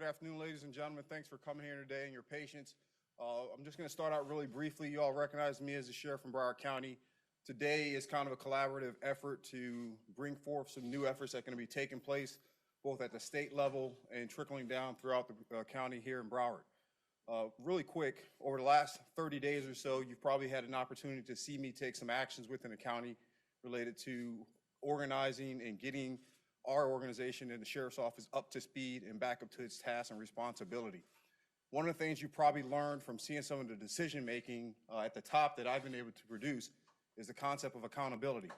Good afternoon, ladies and gentlemen. Thanks for coming here today and your patience. I'm just going to start out really briefly. You all recognize me as the sheriff from Broward County. Today is kind of a collaborative effort to bring forth some new efforts that are going to be taking place both at the state level and trickling down throughout the county here in Broward. Really quick, over the last 30 days or so, you've probably had an opportunity to see me take some actions within the county related to organizing and getting our organization and the sheriff's office up to speed and back up to its tasks and responsibility. One of the things you probably learned from seeing some of the decision making at the top that I've been able to produce is the concept of accountability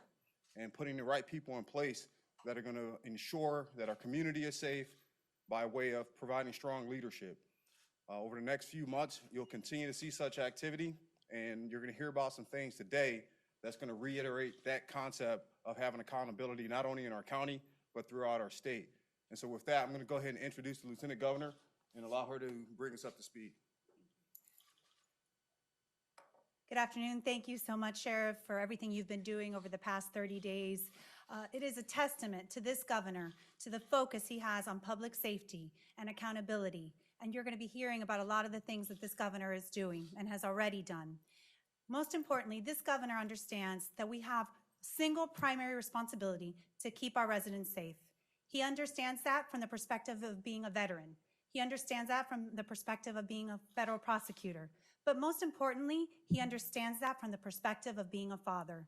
and putting the right people in place that are going to ensure that our community is safe by way of providing strong leadership. Over the next few months, you'll continue to see such activity, and you're going to hear about some things today that's going to reiterate that concept of having accountability not only in our county, but throughout our state. And so with that, I'm going to go ahead and introduce the Lieutenant Governor and allow her to bring us up to speed. Good afternoon. Thank you so much, Sheriff, for everything you've been doing over the past 30 days. It is a testament to this governor, to the focus he has on public safety and accountability. And you're going to be hearing about a lot of the things that this governor is doing and has already done. Most importantly, this governor understands that we have single primary responsibility to keep our residents safe. He understands that from the perspective of being a veteran. He understands that from the perspective of being a federal prosecutor. But most importantly, he understands that from the perspective of being a father.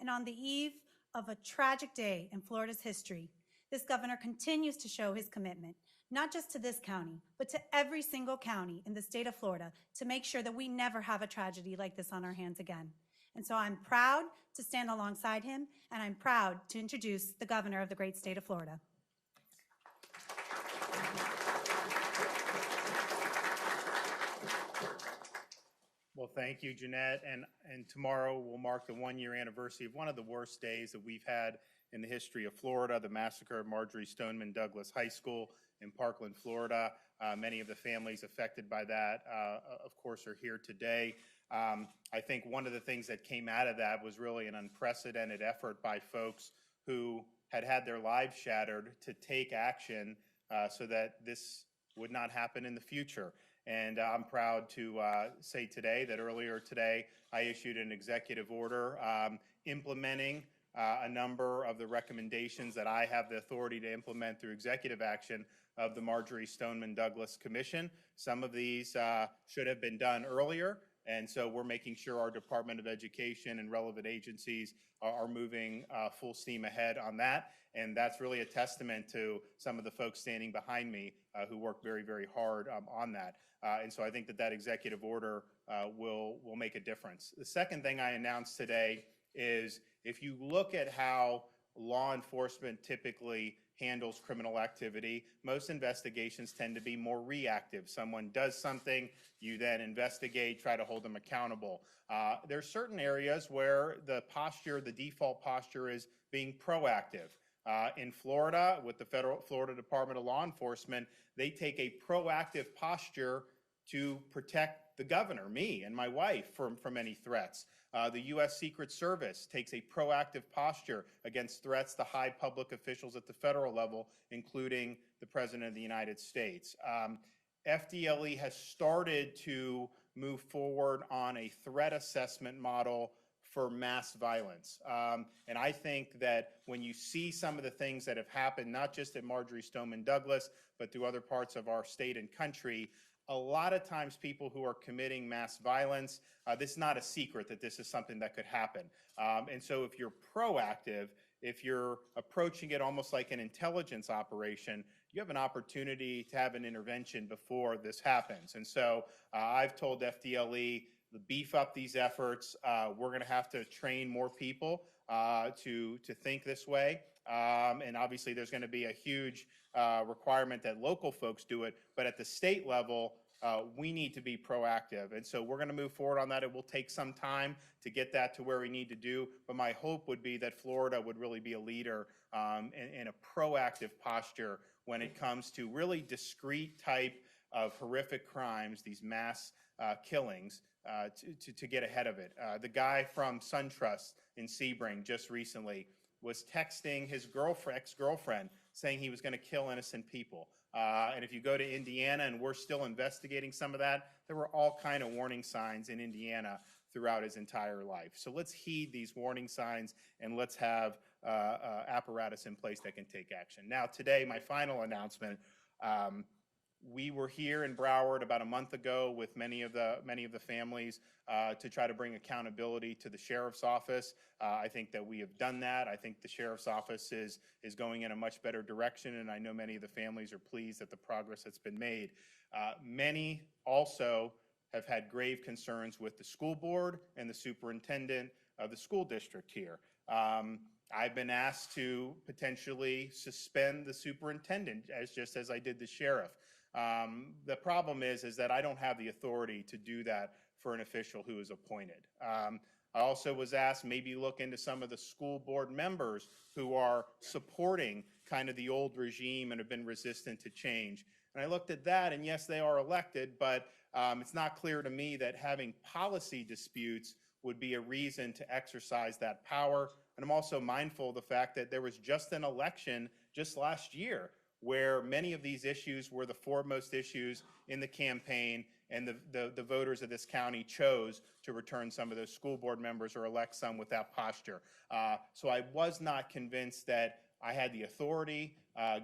And on the eve of a tragic day in Florida's history, this governor continues to show his commitment, not just to this county, but to every single county in the state of Florida to make sure that we never have a tragedy like this on our hands again. And so I'm proud to stand alongside him, and I'm proud to introduce the governor of the great state of Florida. Well, thank you, Jeanette. And tomorrow will mark the 1-year anniversary of one of the worst days that we've had in the history of Florida, the massacre of Marjory Stoneman Douglas High School in Parkland, Florida. Many of the families affected by that, of course, are here today. I think one of the things that came out of that was really an unprecedented effort by folks who had their lives shattered to take action so that this would not happen in the future. And I'm proud to say today that earlier today I issued an executive order implementing a number of the recommendations that I have the authority to implement through executive action of the Marjory Stoneman Douglas Commission. Some of these should have been done earlier, and so we're making sure our Department of Education and relevant agencies are moving full steam ahead on that. And that's really a testament to some of the folks standing behind me who work very, very hard on that. And so I think that executive order will make a difference. The second thing I announced today is if you look at how law enforcement typically handles criminal activity, most investigations tend to be more reactive. Someone does something, you then investigate, try to hold them accountable. There are certain areas where the default posture is being proactive. In Florida, with the Florida Department of Law Enforcement, they take a proactive posture to protect the governor, me and my wife, from any threats. The U.S. Secret Service takes a proactive posture against threats to high public officials at the federal level, including the President of the United States. FDLE has started to move forward on a threat assessment model for mass violence. And I think that when you see some of the things that have happened, not just at Marjory Stoneman Douglas, but through other parts of our state and country, a lot of times people who are committing mass violence, this is not a secret that this is something that could happen. And so if you're proactive, if you're approaching it almost like an intelligence operation, you have an opportunity to have an intervention before this happens. And so I've told FDLE to beef up these efforts. We're going to have to train more people to think this way. And obviously there's going to be a huge requirement that local folks do it, but at the state level, we need to be proactive. And so we're going to move forward on that. It will take some time to get that to where we need to do, but my hope would be that Florida would really be a leader in a proactive posture when it comes to really discrete type of horrific crimes, these mass killings, to get ahead of it. The guy from SunTrust in Sebring just recently was texting his ex-girlfriend saying he was going to kill innocent people. And if you go to Indiana, and we're still investigating some of that, there were all kind of warning signs in Indiana throughout his entire life. So let's heed these warning signs, and let's have apparatus in place that can take action. Now today, my final announcement, we were here in Broward about a month ago with many of the families to try to bring accountability to the sheriff's office. I think that we have done that. I think the sheriff's office is going in a much better direction, and I know many of the families are pleased at the progress that's been made. Many also have had grave concerns with the school board and the superintendent of the school district here. I've been asked to potentially suspend the superintendent, just as I did the sheriff. The problem is that I don't have the authority to do that for an official who is appointed. I also was asked maybe look into some of the school board members who are supporting kind of the old regime and have been resistant to change. And I looked at that, and yes, they are elected, but it's not clear to me that having policy disputes would be a reason to exercise that power. And I'm also mindful of the fact that there was just an election just last year where many of these issues were the foremost issues in the campaign, and the voters of this county chose to return some of those school board members or elect some with that posture. So I was not convinced that I had the authority,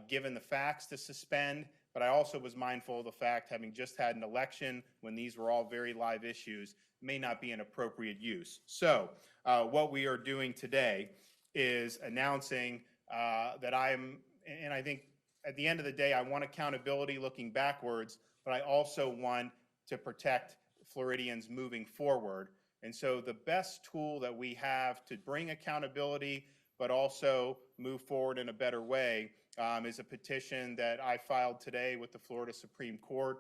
given the facts, to suspend, but I also was mindful of the fact, having just had an election when these were all very live issues, may not be an appropriate use. So what we are doing today is announcing that and I think at the end of the day, I want accountability looking backwards, but I also want to protect Floridians moving forward. And so the best tool that we have to bring accountability, but also move forward in a better way, is a petition that I filed today with the Florida Supreme Court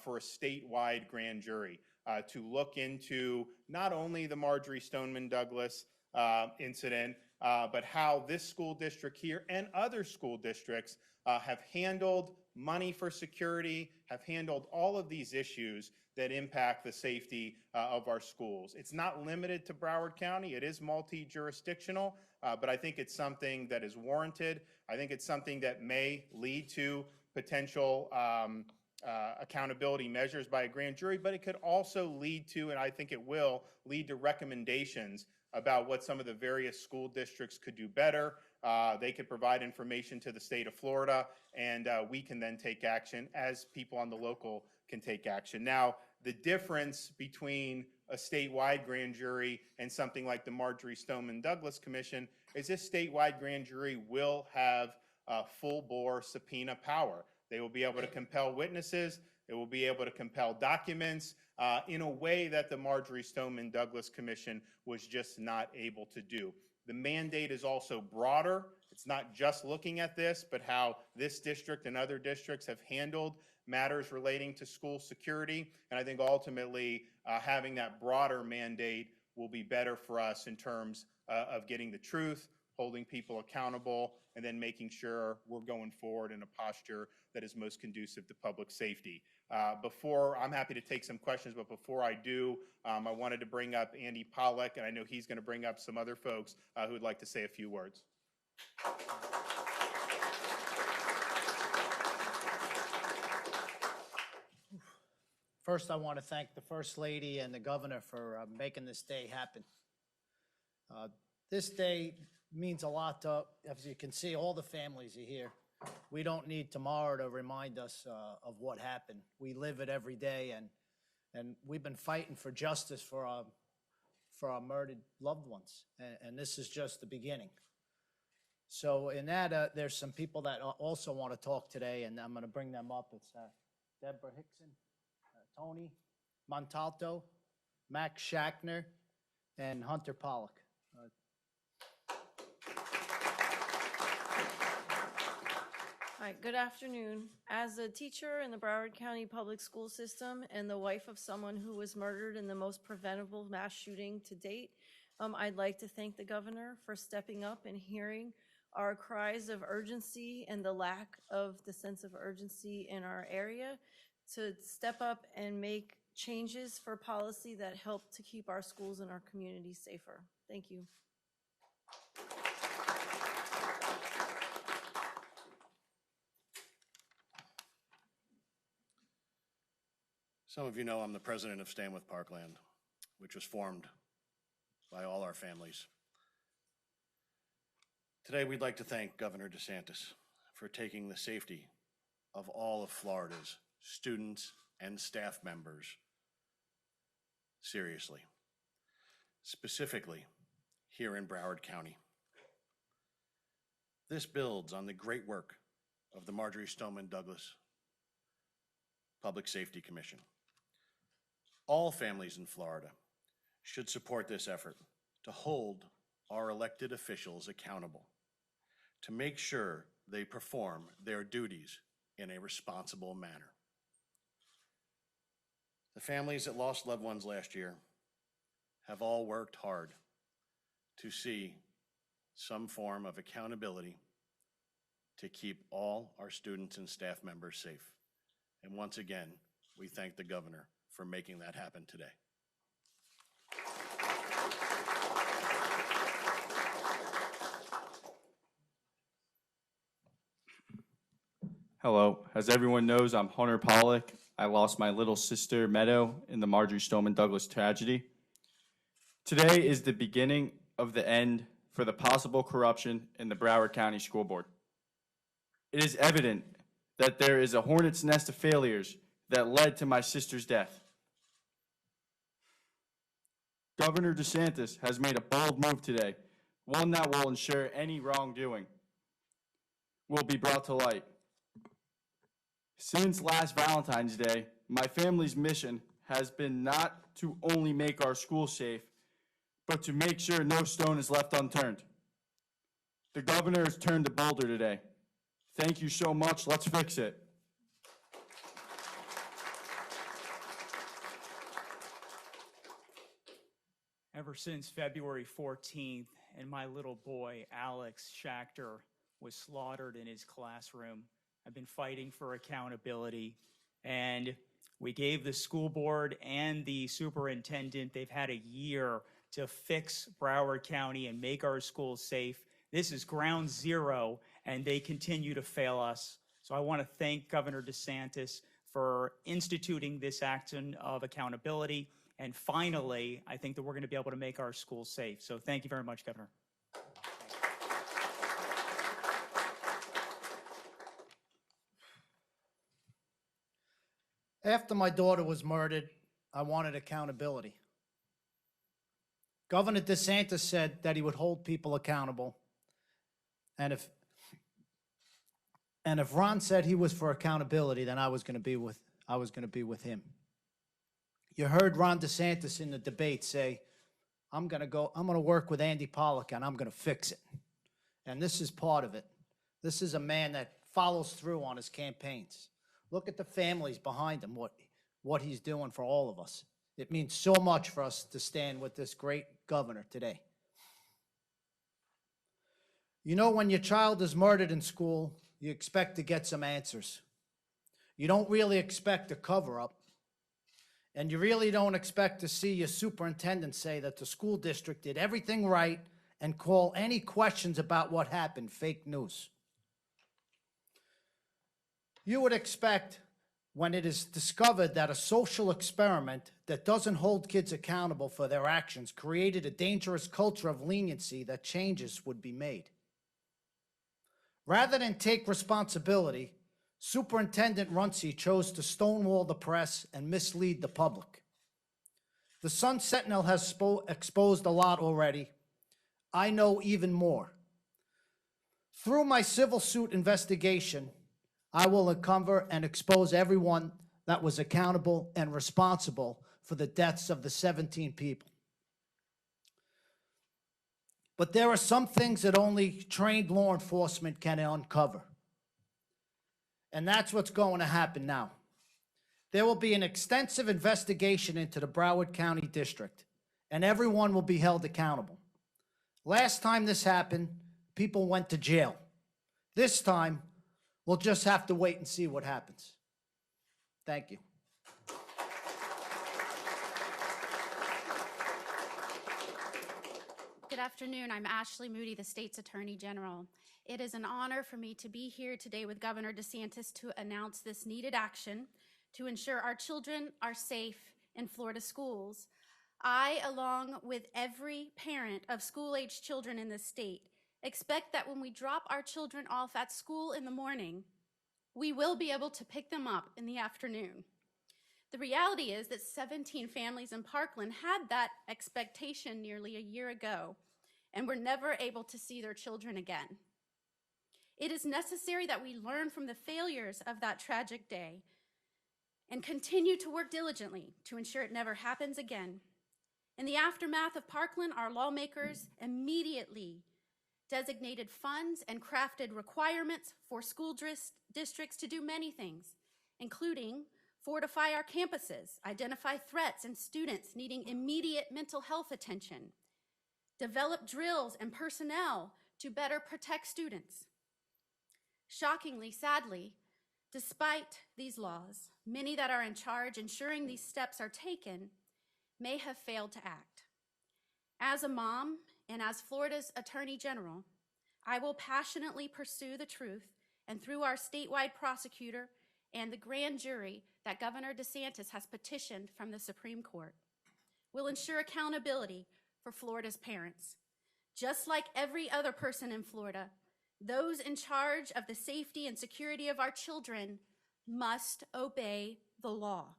for a statewide grand jury to look into not only the Marjory Stoneman Douglas incident, but how this school district here and other school districts have handled money for security, have handled all of these issues that impact the safety of our schools. It's not limited to Broward County. It is multi-jurisdictional, but I think it's something that is warranted. I think it's something that may lead to potential accountability measures by a grand jury, but it could also lead to, and I think it will, lead to recommendations about what some of the various school districts could do better. They could provide information to the state of Florida, and we can then take action as people on the local can take action. Now, the difference between a statewide grand jury and something like the Marjory Stoneman Douglas Commission is this statewide grand jury will have full-bore subpoena power. They will be able to compel witnesses. They will be able to compel documents in a way that the Marjory Stoneman Douglas Commission was just not able to do. The mandate is also broader. It's not just looking at this, but how this district and other districts have handled matters relating to school security. And I think ultimately having that broader mandate will be better for us in terms of getting the truth, holding people accountable, and then making sure we're going forward in a posture that is most conducive to public safety. I'm happy to take some questions, but before I do, I wanted to bring up Andy Pollack, and I know he's going to bring up some other folks who would like to say a few words. First, I want to thank the First Lady and the Governor for making this day happen. This day means a lot to, as you can see, all the families are here. We don't need tomorrow to remind us of what happened. We live it every day, and we've been fighting for justice for our murdered loved ones, and this is just the beginning. So in that, there's some people that also want to talk today, and I'm going to bring them up. It's Deborah Hickson, Tony Montalto, Max Shackner, and Hunter Pollack. Hi, good afternoon. As a teacher in the Broward County Public School System and the wife of someone who was murdered in the most preventable mass shooting to date, I'd like to thank the governor for stepping up and hearing our cries of urgency and the lack of the sense of urgency in our area to step up and make changes for policy that help to keep our schools and our communities safer. Thank you. Some of you know I'm the president of Stand With Parkland, which was formed by all our families. Today, we'd like to thank Governor DeSantis for taking the safety of all of Florida's students and staff members seriously, specifically here in Broward County. This builds on the great work of the Marjory Stoneman Douglas Public Safety Commission. All families in Florida should support this effort to hold our elected officials accountable, to make sure they perform their duties in a responsible manner. The families that lost loved ones last year have all worked hard to see some form of accountability to keep all our students and staff members safe. And once again, we thank the governor for making that happen today. Hello. As everyone knows, I'm Hunter Pollock. I lost my little sister, Meadow, in the Marjorie Stoneman Douglas tragedy. Today is the beginning of the end for the possible corruption in the Broward County School Board. It is evident that there is a hornet's nest of failures that led to my sister's death. Governor DeSantis has made a bold move today, one that will ensure any wrongdoing will be brought to light. Since last Valentine's Day, my family's mission has been not to only make our school safe, but to make sure no stone is left unturned. The governor has turned the boulder today. Thank you so much. Let's fix it. Ever since February 14th and my little boy, Alex Schachter, was slaughtered in his classroom, I've been fighting for accountability, and we gave the school board and the superintendent, they've had a year to fix Broward County and make our schools safe. This is ground zero, and they continue to fail us. So I want to thank Governor DeSantis for instituting this action of accountability. And finally, I think that we're going to be able to make our schools safe. So thank you very much, Governor. After my daughter was murdered, I wanted accountability. Governor DeSantis said that he would hold people accountable. And if Ron said he was for accountability, then I was going to be with him. You heard Ron DeSantis in the debate say, I'm going to work with Andy Pollock and I'm going to fix it. And this is part of it. This is a man that follows through on his campaigns. Look at the families behind him, what he's doing for all of us. It means so much for us to stand with this great governor today. You know, when your child is murdered in school, you expect to get some answers. You don't really expect a cover-up. And you really don't expect to see your superintendent say that the school district did everything right and call any questions about what happened fake news. You would expect, when it is discovered that a social experiment that doesn't hold kids accountable for their actions created a dangerous culture of leniency, that changes would be made. Rather than take responsibility, Superintendent Runcie chose to stonewall the press and mislead the public. The Sun Sentinel has exposed a lot already. I know even more. Through my civil suit investigation, I will uncover and expose everyone that was accountable and responsible for the deaths of the 17 people. But there are some things that only trained law enforcement can uncover. And that's what's going to happen now. There will be an extensive investigation into the Broward County District, and everyone will be held accountable. Last time this happened, people went to jail. This time, we'll just have to wait and see what happens. Thank you. Good afternoon. I'm Ashley Moody, the state's Attorney General. It is an honor for me to be here today with Governor DeSantis to announce this needed action to ensure our children are safe in Florida schools. I, along with every parent of school-aged children in this state, expect that when we drop our children off at school in the morning, we will be able to pick them up in the afternoon. The reality is that 17 families in Parkland had that expectation nearly a year ago and were never able to see their children again. It is necessary that we learn from the failures of that tragic day and continue to work diligently to ensure it never happens again. In the aftermath of Parkland, our lawmakers immediately designated funds and crafted requirements for school districts to do many things, including fortify our campuses, identify threats and students needing immediate mental health attention, develop drills and personnel to better protect students. Shockingly, sadly, despite these laws, many that are in charge ensuring these steps are taken may have failed to act. As a mom and as Florida's Attorney General, I will passionately pursue the truth, and through our statewide prosecutor and the grand jury that Governor DeSantis has petitioned from the Supreme Court, will ensure accountability for Florida's parents. Just like every other person in Florida, those in charge of the safety and security of our children must obey the law.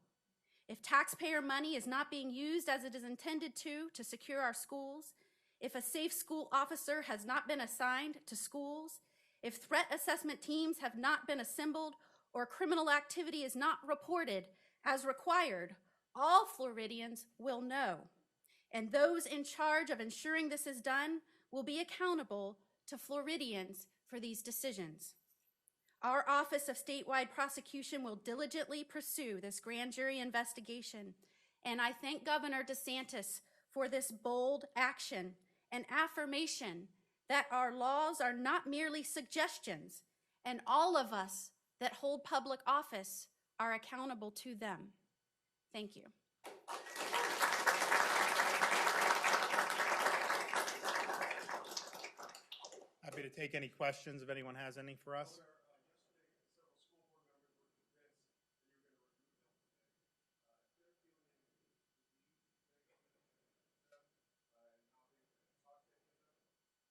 If taxpayer money is not being used as it is intended to secure our schools, if a safe school officer has not been assigned to schools, if threat assessment teams have not been assembled, or criminal activity is not reported as required, all Floridians will know. And those in charge of ensuring this is done will be accountable to Floridians for these decisions. Our Office of Statewide Prosecution will diligently pursue this grand jury investigation, and I thank Governor DeSantis for this bold action and affirmation that our laws are not merely suggestions, and all of us that hold public office are accountable to them. Thank you. Happy to take any questions if anyone has any for us.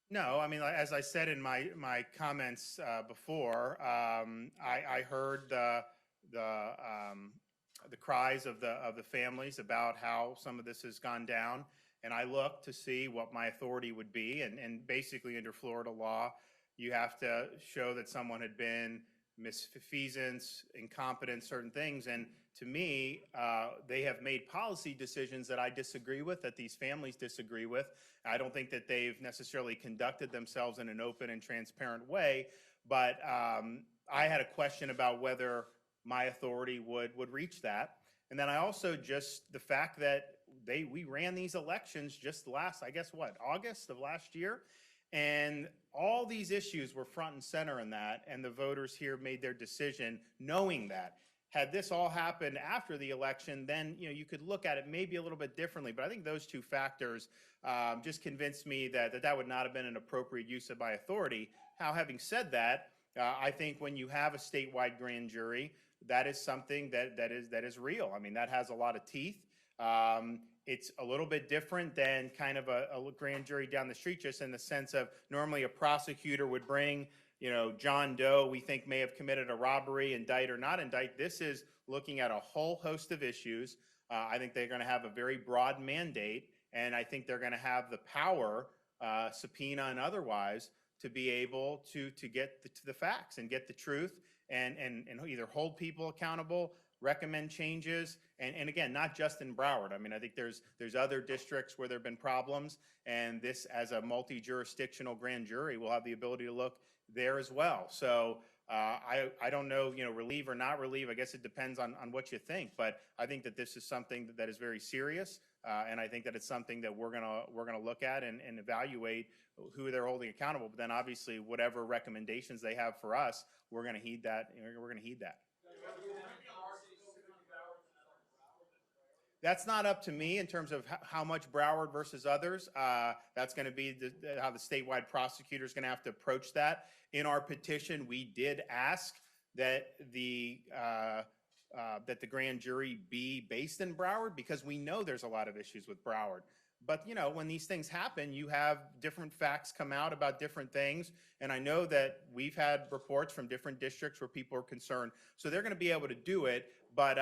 No, I mean, as I said in my comments before, I heard the cries of the families about how some of this has gone down, and I looked to see what my authority would be, and basically under Florida law, you have to show that someone had been misfeasance, incompetent, certain things, and to me, they have made policy decisions that I disagree with, that these families disagree with. I don't think that they've necessarily conducted themselves in an open and transparent way, but I had a question about whether my authority would reach that. And then I also just, the fact that we ran these elections just last, I guess what, August of last year? And all these issues were front and center in that, and the voters here made their decision knowing that. Had this all happened after the election, then you could look at it maybe a little bit differently. But I think those two factors just convinced me that would not have been an appropriate use of my authority. Now, having said that, I think when you have a statewide grand jury, that is something that is real. I mean, that has a lot of teeth. It's a little bit different than kind of a grand jury down the street, just in the sense of normally a prosecutor would bring John Doe we think may have committed a robbery, indict or not indict. This is looking at a whole host of issues. I think they're going to have a very broad mandate, and I think they're going to have the power, subpoena and otherwise, to be able to get to the facts and get the truth and either hold people accountable, recommend changes, and again, not just in Broward. I mean, I think there's other districts where there have been problems, and this, as a multi-jurisdictional grand jury, will have the ability to look there as well. So I don't know, relieve or not relieve. I guess it depends on what you think. But I think that this is something that is very serious, and I think that it's something that we're gonna look at and evaluate who they're holding accountable. But then obviously, whatever recommendations they have for us, we're gonna heed that. We're gonna heed that. That's not up to me in terms of how much Broward versus others. That's going to be how the statewide prosecutor is going to have to approach that. In our petition, we did ask that the grand jury be based in Broward, because we know there's a lot of issues with Broward. But, when these things happen, you have different facts come out about different things. And I know that we've had reports from different districts where people are concerned. So they're going to be able to do it. But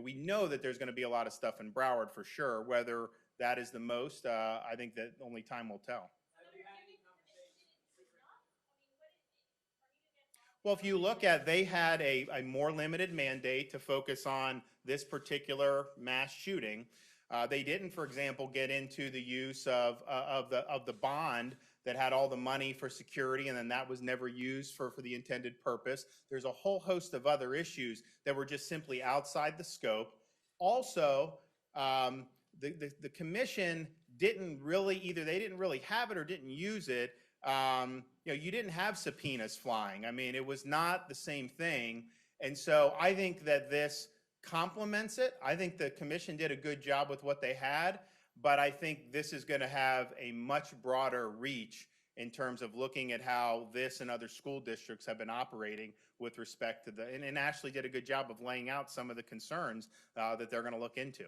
we know that there's going to be a lot of stuff in Broward for sure. Whether that is the most, I think that only time will tell. Well, if you look at, they had a more limited mandate to focus on this particular mass shooting. They didn't, for example, get into the use of the bond that had all the money for security, and then that was never used for the intended purpose. There's a whole host of other issues that were just simply outside the scope. Also, the commission didn't really, either they didn't really have it or didn't use it. You didn't have subpoenas flying. I mean, it was not the same thing. And so I think that this complements it. I think the commission did a good job with what they had, but I think this is going to have a much broader reach in terms of looking at how this and other school districts have been operating with respect to and Ashley did a good job of laying out some of the concerns that they're going to look into.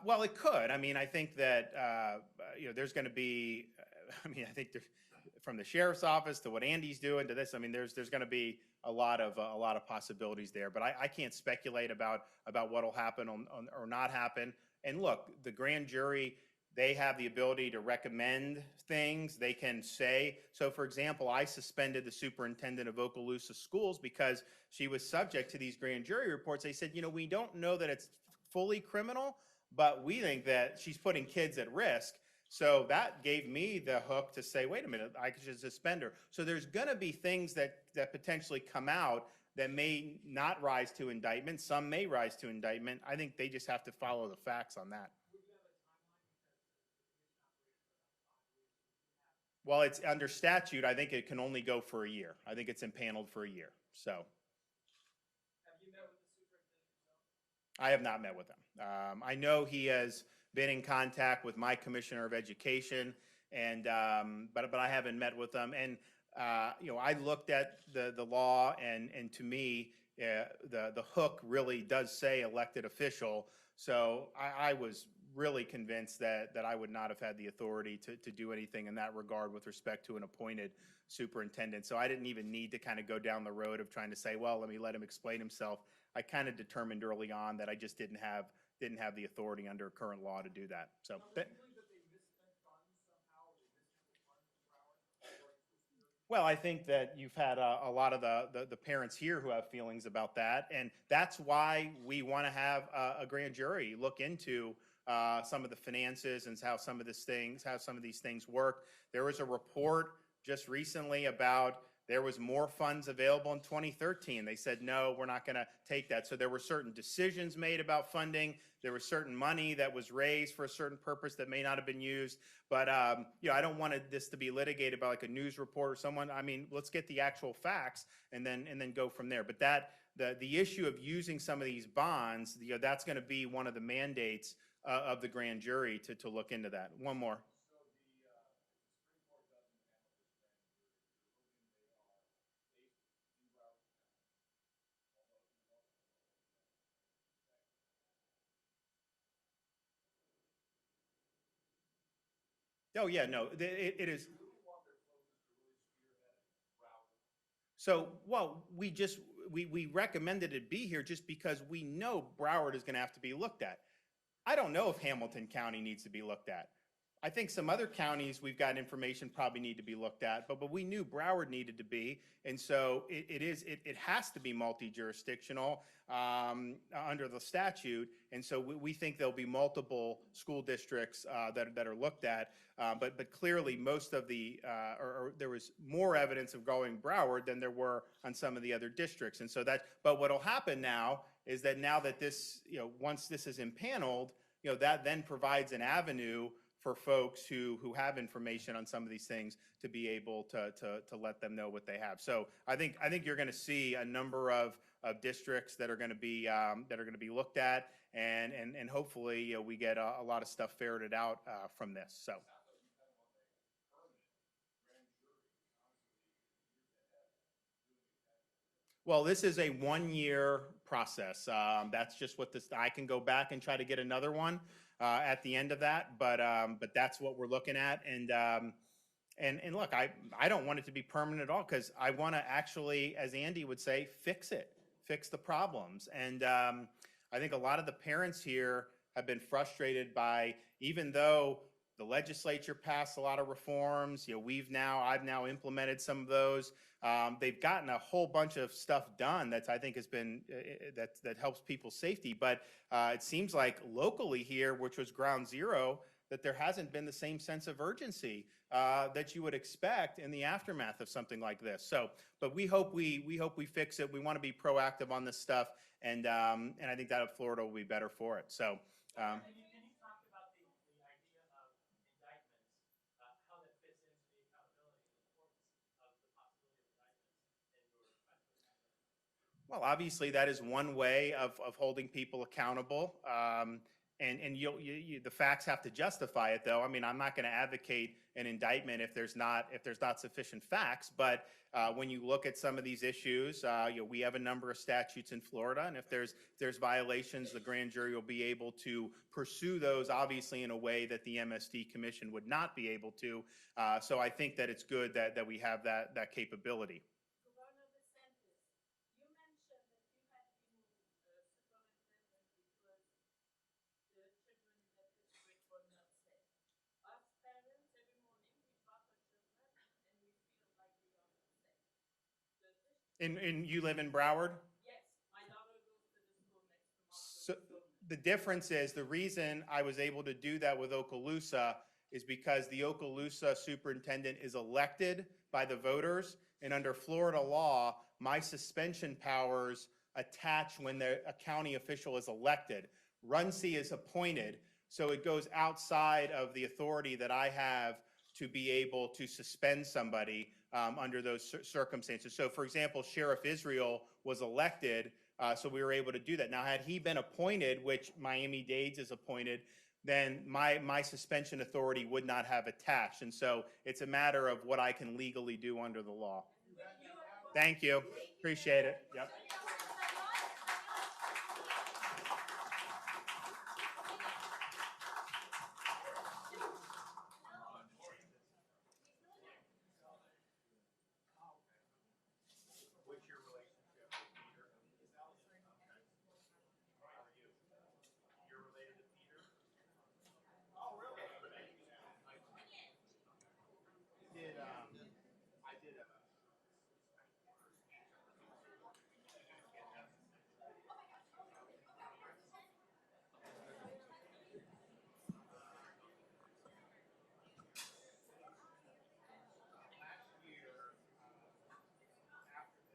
Well, it could. I mean, I think that there's going to be. I mean, I think from the sheriff's office to what Andy's doing to this. I mean, there's going to be a lot of possibilities there. But I can't speculate about what will happen or not happen. And look, the grand jury, they have the ability to recommend things. They can say. So, for example, I suspended the superintendent of Okaloosa Schools because she was subject to these grand jury reports. They said, we don't know that it's fully criminal, but we think that she's putting kids at risk. So that gave me the hook to say, wait a minute, I could suspend her. So there's going to be things that potentially come out that may not rise to indictment. Some may rise to indictment. I think they just have to follow the facts on that. Well, it's under statute. I think it can only go for a year. I think it's impaneled for a year. So. Have you met with the superintendent yourself? I have not met with him. I know he has been in contact with my commissioner of education, and but I haven't met with them. And I looked at the law, and to me, the hook really does say elected official. So I was really convinced that I would not have had the authority to do anything in that regard with respect to an appointed superintendent. So I didn't even need to kind of go down the road of trying to say, well, let him explain himself. I kind of determined early on that I just didn't have the authority under current law to do that. So. Well, I think that you've had a lot of the parents here who have feelings about that, and that's why we want to have a grand jury look into some of the finances and how some of these things work. There was a report just recently about there was more funds available in 2013. They said, no, we're not going to take that. So there were certain decisions made about funding. There was certain money that was raised for a certain purpose that may not have been used. But, I don't want this to be litigated by like a news report or someone. I mean, let's get the actual facts and then go from there. But the issue of using some of these bonds, that's going to be one of the mandates of the grand jury to look into that. One more. Oh, yeah, no, it is. So, well, we recommended it be here just because we know Broward is going to have to be looked at. I don't know if Hamilton County needs to be looked at. I think some other counties we've got information probably need to be looked at, but we knew Broward needed to be, and so it has to be multi-jurisdictional under the statute, and so we think there'll be multiple school districts that are looked at, but clearly most of or there was more evidence of going Broward than there were on some of the other districts, and so but what'll happen now is that this, once this is impaneled, that then provides an avenue for folks who have information on some of these things to be able to let them know what they have. So I think you're going to see a number of districts that are going to be looked at, and hopefully we get a lot of stuff ferreted out from this. So. Well, this is a 1-year process. That's just what I can go back and try to get another one at the end of that, but that's what we're looking at. And look, I don't want it to be permanent at all, because I want to actually, as Andy would say, fix the problems. And I think a lot of the parents here have been frustrated by, even though The legislature passed a lot of reforms. I've now implemented some of those. They've gotten a whole bunch of stuff done that I think has been that helps people's safety. But it seems like locally here, which was ground zero, that there hasn't been the same sense of urgency that you would expect in the aftermath of something like this. So, but we hope we fix it. We want to be proactive on this stuff, and I think that Florida will be better for it. So. Can you talk about the idea of indictments, how that fits into the accountability and the importance of the possibility of indictments in your question? Well, obviously, that is one way of holding people accountable. And the facts have to justify it, though. I mean, I'm not going to advocate an indictment if there's not sufficient facts. But when you look at some of these issues, we have a number of statutes in Florida, and if there's violations, the grand jury will be able to pursue those, obviously, in a way that the MSD Commission would not be able to. So I think that it's good that we have that capability. Governor DeSantis, you mentioned that you had been superintendent because the children in that district were not safe. Us parents, every morning, we drop our children and we feel like they are not safe. The district, And you live in Broward? yes, my daughter goes to the school next to So Martha. the difference is, the reason I was able to do that with Okaloosa is because the Okaloosa superintendent is elected by the voters, and under Florida law, my suspension powers attach when a county official is elected. Runcie is appointed, so it goes outside of the authority that I have to be able to suspend somebody under those circumstances. So, for example, Sheriff Israel was elected, so we were able to do that. Now, had he been appointed, which Miami-Dade is appointed, then my suspension authority would not have attached. And so it's a matter of what I can legally do under the law. Thank you. Appreciate it. Yep.